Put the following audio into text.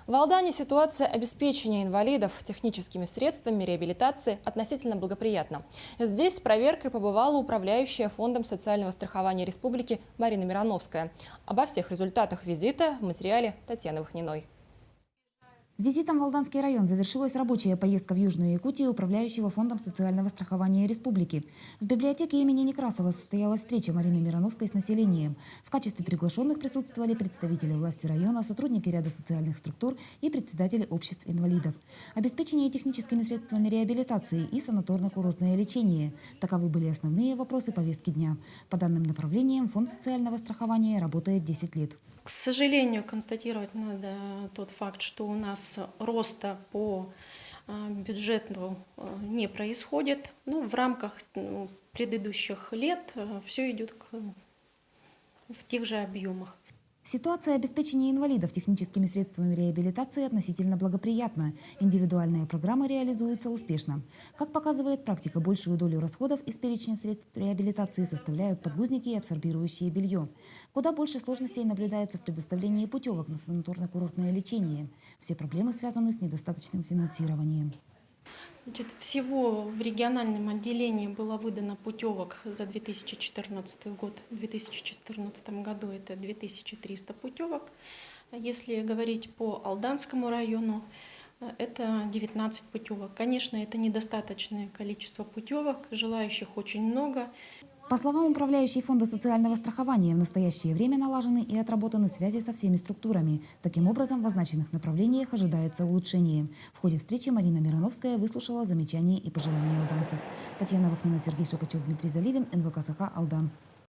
В Алдане ситуация обеспечения инвалидов техническими средствами реабилитации относительно благоприятна. Здесь с проверкой побывала управляющая Фондом социального страхования республики Марина Мироновская. Обо всех результатах визита в материале Татьяны Вахниной. Визитом в Алданский район завершилась рабочая поездка в Южную Якутию управляющего Фондом социального страхования республики. В библиотеке имени Некрасова состоялась встреча Марины Мироновской с населением. В качестве приглашенных присутствовали представители власти района, сотрудники ряда социальных структур и председатели обществ инвалидов. Обеспечение техническими средствами реабилитации и санаторно-курортное лечение. Таковы были основные вопросы повестки дня. По данным направлениям Фонд социального страхования работает 10 лет. К сожалению, констатировать надо тот факт, что у нас роста по бюджету не происходит. В рамках предыдущих лет все идет в тех же объемах. Ситуация обеспечения инвалидов техническими средствами реабилитации относительно благоприятна. Индивидуальные программы реализуются успешно. Как показывает практика, большую долю расходов из перечня средств реабилитации составляют подгузники и абсорбирующее белье. Куда больше сложностей наблюдается в предоставлении путевок на санаторно-курортное лечение. Все проблемы связаны с недостаточным финансированием. Всего в региональном отделении было выдано путевок за 2014 год. В 2014 году это 2300 путевок. Если говорить по Алданскому району, это 19 путевок. Конечно, это недостаточное количество путевок, желающих очень много. По словам управляющей Фонда социального страхования, в настоящее время налажены и отработаны связи со всеми структурами. Таким образом, в означенных направлениях ожидается улучшение. В ходе встречи Марина Мироновская выслушала замечания и пожелания алданцев. Татьяна Вахнина, Сергей Шепачев, Дмитрий Заливин, НВК «Саха», Алдан.